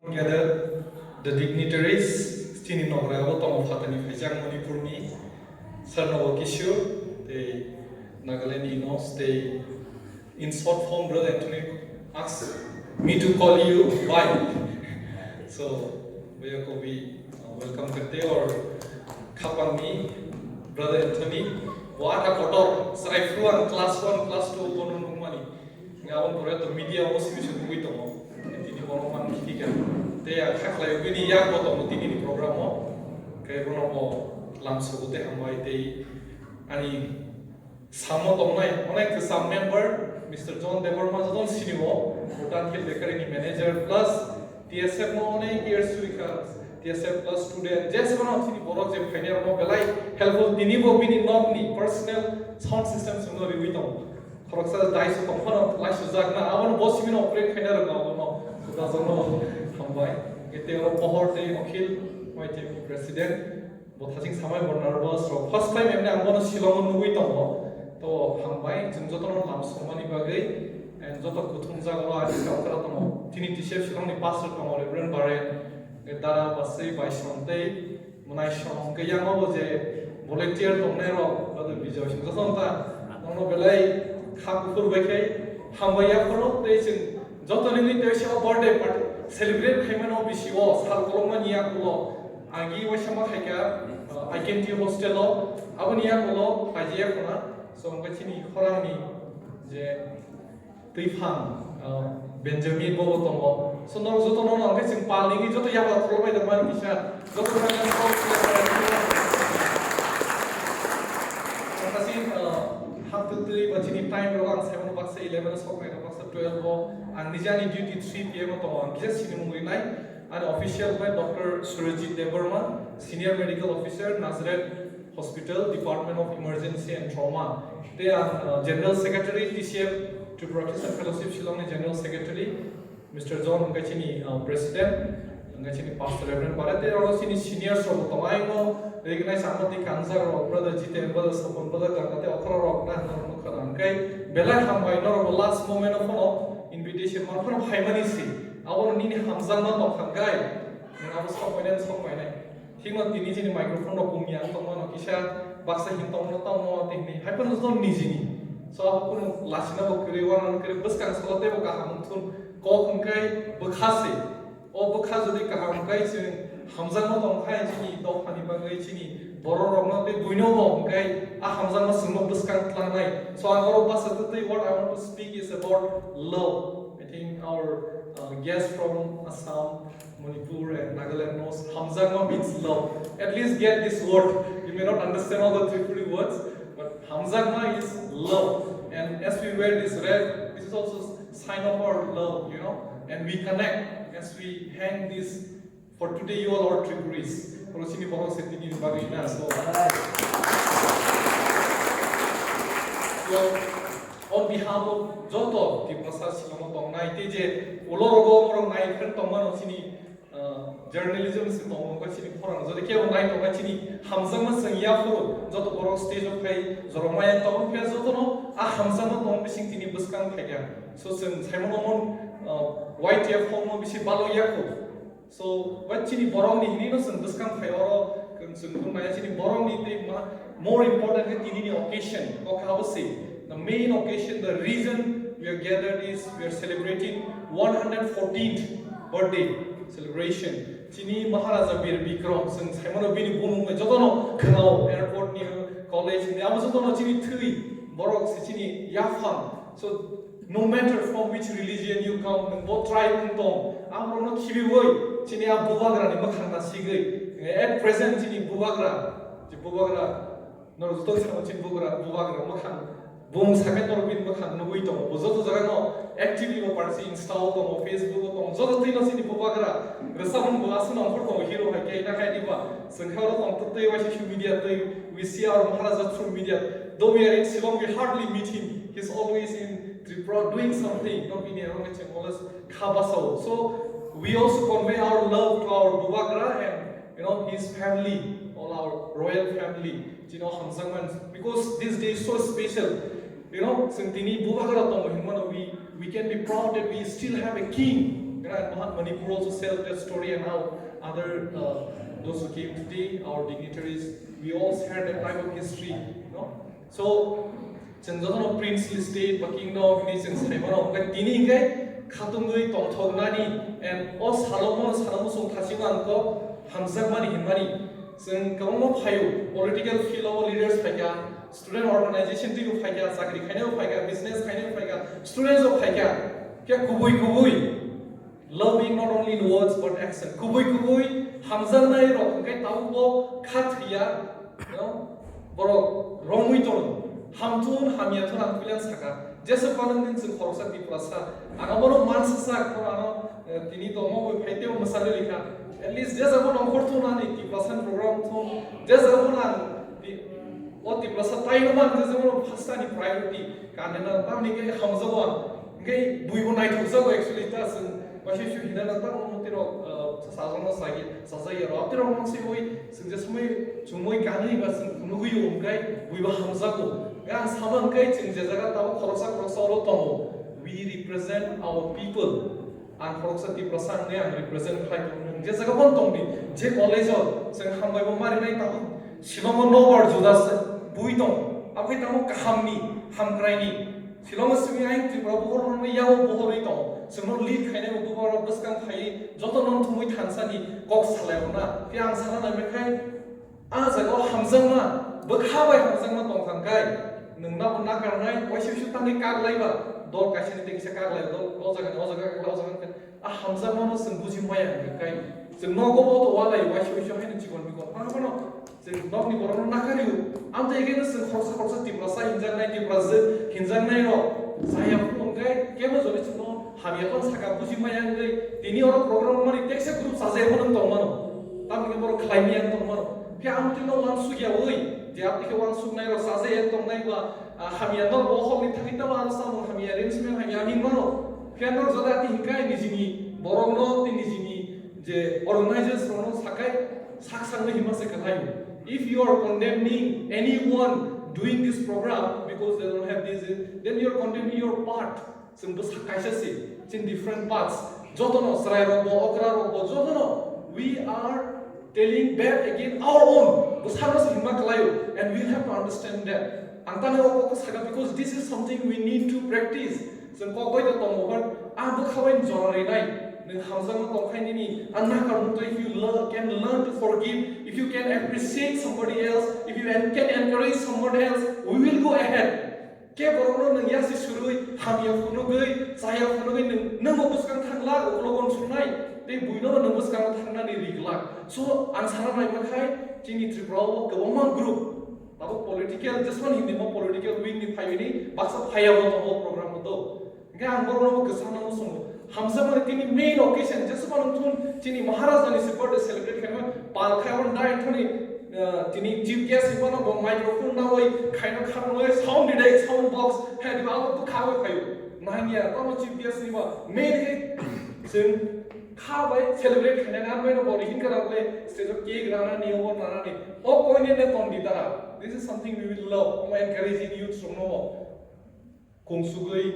Together, the dignitaries, Stini Nograbo, Tom of Hatani Fajang Manipurni, Sarnava Kishore, they Nagaland Inos, they in short form, Brother Anthony asked me to call you why. So, we are going to welcome Kate or Kapani, Brother Anthony. What a photo! So I flew on class 1, class 2, go no money. Now, the media was using with them. Orang kita, dia Khlaikha ini ya kalau mungkin ini program kayak orang langsung kita hambai teh, ani sama tomai, orang itu sam member, Mr. John Deverma John sini Bhutan Hill Baker ini manager plus TSF orang years weekers, TSF plus student, just orang sini borok je pioneer belai helpful ini ini nom ni personal sound system semua review itu. Kalau saya dah isu komponen, lain sejak na awan bos ini operate pioneer orang Dazono hambai ite oro pohor te okhil waite president bothajing samai bor nervous ro first time emne ambono Shilong nugui tomo to hambai jung jotono lam somani bagai and joto kuthung jagoro adi kaukara tomo tini tishe Shilong ni pastor tomo reverend bare dara basai bai somte munai som ke yang oboje volunteer tomne ro badu bijau sing jotonta nono belai khapur bekai hambai ya kono te jung Jotoni te shao birthday party celebrate khaimano bishiwo sal koloma niya kulo agi wasama khaika IKT hostel lo abaniya kulo ajiya kuna so ngachini khorangni je tuifang Benjamin bobo tomo so nor jotono no ngaching palingi joto yaba kolomai da man kisha joto kan ko kasi half to 3 bachini time rogang 7 bucks 11 so kai bucks 12 and nijani duty 3 pm to ang kisa sinimungri nai and official by Dr. Surajit Deverma, senior medical officer Nazareth Hospital Department of Emergency and Trauma. They are General Secretary TCF TRIPURA Fellowship Shilong General Secretary Mr. John Ngachini President Ngachini Pastor Reverend Bharat. They are also senior so tomaino recognize amati cancer or brother Jite brother Sapon brother Kakate Okra Rock na Nakai Bella Hambai no last moment of invitation from Haimanisi. Our Nini Hamzama of Hangai, and I was confident of my name. He was the Nizini microphone of Pumian, Toman, Kisha, Basa Hinton, Tomo, Tini, Hypernos don't Nizini. So I put Lasina Kuriwan, Kribuskan, Solotebo Kahamtun, Kokunkai, Bukasi, or Bukazu Kahamkai, Hamzama on Haijini, Dopani Bangaichini, Bororona, Buino, Gai, Ahamzama Sumobuskan Klanai. So I want what I want to speak is about love. I think our guest from Assam, Manipur and Nagaland knows Hamzama means love. At least get this word. You may not understand all the Tripuri words, but Hamzama is love. And as we wear this red, this is also a sign of our love, you know. And we connect as we hang this. For today, you all are Tripuris. So, on behalf of Joto, Tiprasarok, Shilong, Naiteje, Olorogo, or Night, Tomano, journalism, Sitong, Koran, Zodeke, Night of Machini, Hamzamas and Yafu, Joto stage of pay, Zoromaya Tom Piazono, Hamzama Tom Bishing Tini Buskan Pega. So, since Hamon, White Yaf Homo Bishi Balo Yaku. So, what Chini Boroni, Ninos and Buskan Payoro, Consumption, Boroni, more important than any occasion, Kokabasi. The main occasion, the reason we are gathered is we are celebrating 114th birthday celebration. Chini Maharaja Bir Bikram, since Hamana Bini Bumu, Jotono, Kanao, airport near college, in the Amazono Chini Tui, Borok, Chini, Yafan. So, no matter from which religion you come, both tribe and tongue, Amrono Kibiwoi, Chini Bubagra, Makana Sigri. At present, Chini Bubagra, no, Chini Bubagra, Makan. Boom, second or win Makan, no wito, Bozoto Zagano, actively party installed on Facebook, Zototinos in Bubagra, the Saman Boasan on Hero, Hakaina Hadiva, Sankara on Today media, we see our Maharaja through media. Though we are in Shilong, we hardly meet him. He's always in Tripura doing something, not being around Kabaso. So we also convey our love to our Bubagra and his family, all our royal family. Hamzangman, because this day is so special. Sintini Bubagra we can be proud that we still have a king. Manipur also sells that story and how other those who came today, our dignitaries, we all share that type of history, you know. So, जों princely state, kingdom, nation, Achaima, but tini ngay khatungui tongthognani and all Salo song thasiman ko hamzakmani himani. जों गोबां फायो political field leaders फायगा student organization tigo फायगा sakri खायनायाव फायगा business खायनायाव फायगा students of फायगा क्या कुबुई loving not only in words but action कुबुई hamzaknai rok kai taubo khathiya you know borok rongui ton hamtun hamiathun angkulian saka jesa panan din se khorsa Tiprasa agabono mansasak korano tini tomo boi phaiteo masale likha at least jesa bono khortunani Tiprasa program thon jesa bono Tiprasa taiman jesa bono phastani priority kanena tamni ke hamzawa ngai buibo nai thuksago actually ta sun Masih hidana ta mutiro sasana sagi sasaya rotiro mangsi oi sungjesmui chumui kani ba sung nugui umkai buiba hamzago yang saman kai chingjaga ta khorsa ro tomo we represent our people and khorsa Tiprasa ne represent khai je jaga bon tongni je college sing hambai bo mari nai ta Shilong no bar judas bui tong apai tamo kahamni hamkraini Shilong sumi ai Tripura bohor no yawo bohor tong जोंनो lead खायनाय बुबाग्रा बसकां थायो जत none थुमै थानसानि कक सालायना के आं साना नायखाय आ जागाव हामजांमा बखाबाय हामजांमा दंखांखाय नोंना बना कारनाय वाइसु तानि कागलायबा दर कासेनि देखिसा कागलाय दर जागा आ हामजांमा जों बुजि माया खाय जों नगो बतो वालाय वाइसु हायनो जिगन बिगन पानो जों नगनि बरनो नाखारिउ आं देगेनो जों खरसा Tiprasa हिनजांनाय Tiprasa हिनजांनाय र जाया फुंगाय केबो जरि जों Hamiapan saka buji mayangai tini orang program mari teksa group saja yang tong mano tam ke boro klaim yang tong mano pia amti no wan su ya oi je apti ke wan su nai ro saja yang tong nai ba hamia no bo khom ni thakita wa sa mo hamia ren sme hamia hin mano pia no zoda ti hinkai ni jini borong no ti ni jini je organizers no sakai saksang ni hima se kathayu if you are condemning anyone doing this program because they don't have this then you are condemning your part जों साकायसि in different parts jotono srai robo okra robo jotono we are telling back again our own bushanos himma kalayo and we have to understand that antane okko saga because this is something we need to practice जों kokoi to tomohar abu khabain jorare nai nang hamjang tongkhaini ni anna karun to if you can learn to forgive if you can appreciate somebody else if you can encourage somebody else we will go ahead ke borokno nang yasi surui hamia funugui saya funugui nang buskang thangla oklogon sunai te buino nang buskang thangna ni rigla so ang sara nai makhai chini Tripura gobama group tabo political just one hindi mo political wing ni phaini baksa phaya bo to program do ga ang borokno gesana mo sung hamza mari tini main occasion just one thun chini maharaj ni birthday celebrate khema pal khayon dai thoni tini chief guest ipano bo microphone na oi khaina khamoi sound dai sound box had ba to khawe phayo nania to chief guest ni ba main ke sin khabai celebrate khana na mai no bo hin kara le stage of cake rana ni o na ni o koi ne ton di dara this is something we will love I encouraging youth from no kung sugui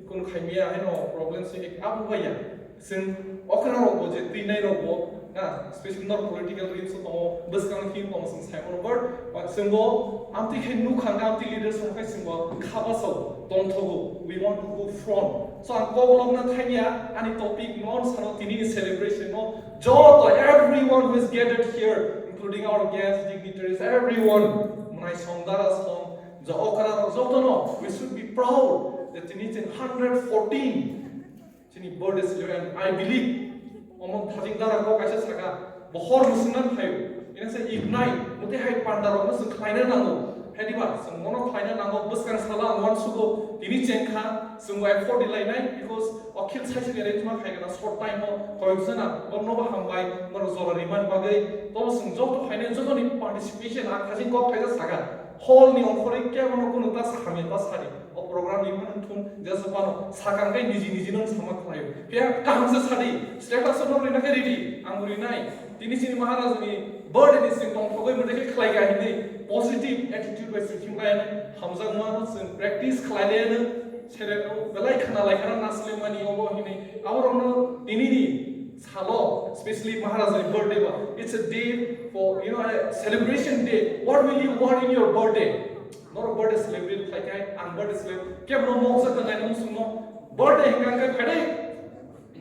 kun khaimia heno problem se ek abu baya sin okra ro bo je tinai ro bo especially not political reasons to bus kan film ko sang sai mo but singbo amti khen nu khang amti leaders from kai singbo khaba so tong thogo we want to go front so am Koklam na thania ani topic non sano tini celebration no joto everyone who is gathered here including our guests dignitaries everyone my sondara song jo okara joto no we should be proud that tini 114 tini birthday celebration I believe omong thajing dara ko kaisa saka bohor musnan thayo ina se ignite muti hai Panda ro sung khlaina nango hediba sung mono khlaina nango buskang sala wan sugo tini chengkha sung effort dilainai because okhil saisi gere tuma khaigana short time ho koyjana borno ba hambai moro zorari man bagai to sung jok to khaina jok ni participation a thajing ko khaisa saka hall ni onkhore ke mono kuno ta sami ta sari o program ni man thum jasapano sakangai niji non sama khlayo pia kamse sari status no rina ke ready anguri nai tini sini maharaj ni bird ni sing tong thogoi mate ke Khlaikha ni positive attitude by sing lai hamjang ma sing practice khlaile Salo, Khlaikha Nasle Mani Obo Hine, our own Dinini, Salo, especially Maharaja's birthday. It's a day for, a celebration day. What will you want in your birthday? Not a birthday celebrate like I'm birthday celebrate. Kevno Moxa and I know birthday Hanga Kade.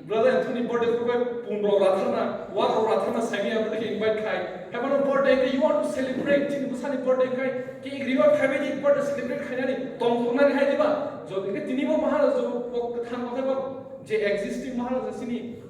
Brother Anthony birthday for Pundo Ratana, Wako Ratana Sami invite Kai. Have a birthday, you want to celebrate Busani birthday Kai, King River Kamedi, birthday celebrate Kanani, Tom Kunan Hadiba, so the Tinimo Maharas of Tanaka, J existing Maharas Sini,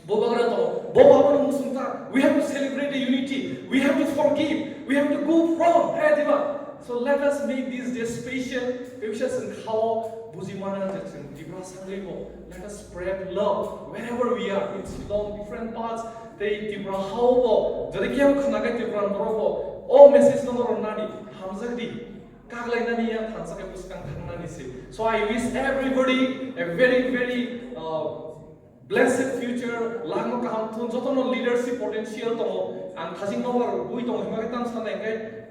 Bubagra, Boba Musunta. We have to celebrate the unity, we have to forgive, we have to go from Hadiba. So let us make these days special, precious and how Buzimana Jackson, Tiprasarok. Let us spread love wherever we are in Shilong, different parts. They Tipra how Jadikiam Knaga Tipran Robo, all message no Ronani, Hamzadi, Kaglainani and Hansakapuskan Kananisi. So I wish everybody a very, very blessed future, Lano Kahantun, Jotono leadership potential, and Kazinover,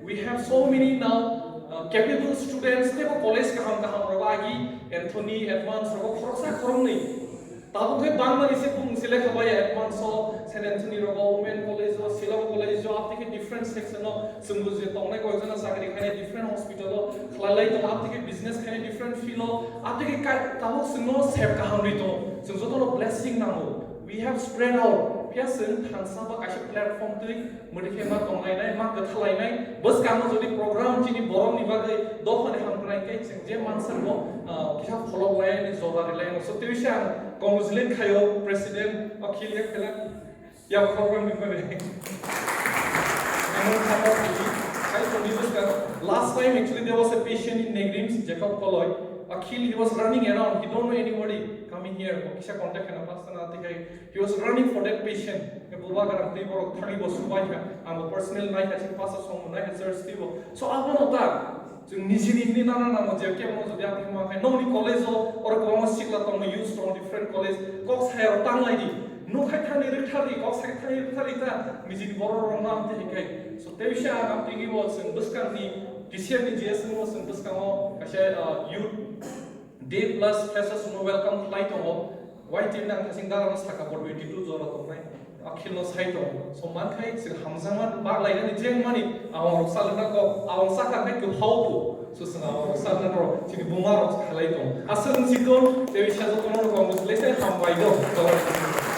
we have so many now capable students, they have college Kaham Anthony, Advance, Rosa Koroni. Tabuke Bangla is a select by Advance, St. Anthony Women College, Shilong College, Optic different section of Sumbuzi, Tonga, Sakari, different hospital, Khlaikha, Optic business, different philo, Optic Tabus no Sep Kahamrito, so total blessing now. We have spread out. Pearson, Hansaba, Kasha platform to Mudikema, Tonga, Mark the Khlaikha, Bus Kamazodi program, Jimmy Borom, Nivaga, Dohan Hamrankai, Jim Mansabo, Kihap Follow Line is over the line. So Tirishan, Congressman Kayo, President, Akilia Kala, Yakoram, last time actually there was a patient in Negrims, Jacob Koloy. Akhil, he was running around, he don't know anybody coming here. He was running for that patient. Bubagra, Tiprasarok, 30 was I'm a personal night, I think Pastor Song, I so I want to Nijini Nana, no college or Commerce Chicla, used from different college, Cox hair, tongue lady. No Hakani Ritari, Cox Hakani Ritarita, Mijin Boro Ronam Tehike. So Tevisha, I'm thinking was in Buscani, Kishan Jason was in Buscamo, Kasha, youth, day plus freshers, no welcome flight of white team and Kasindara Sakaport 22 Zora. Akhil Saito, so Mankai, Hamzaman, Barlai, and Jane money, our Salanako, our Saka to how to Susana, Salanaro, Chibumaro, Khlaikha. As soon as you go, there is a tomorrow, let's say, Hamwaido.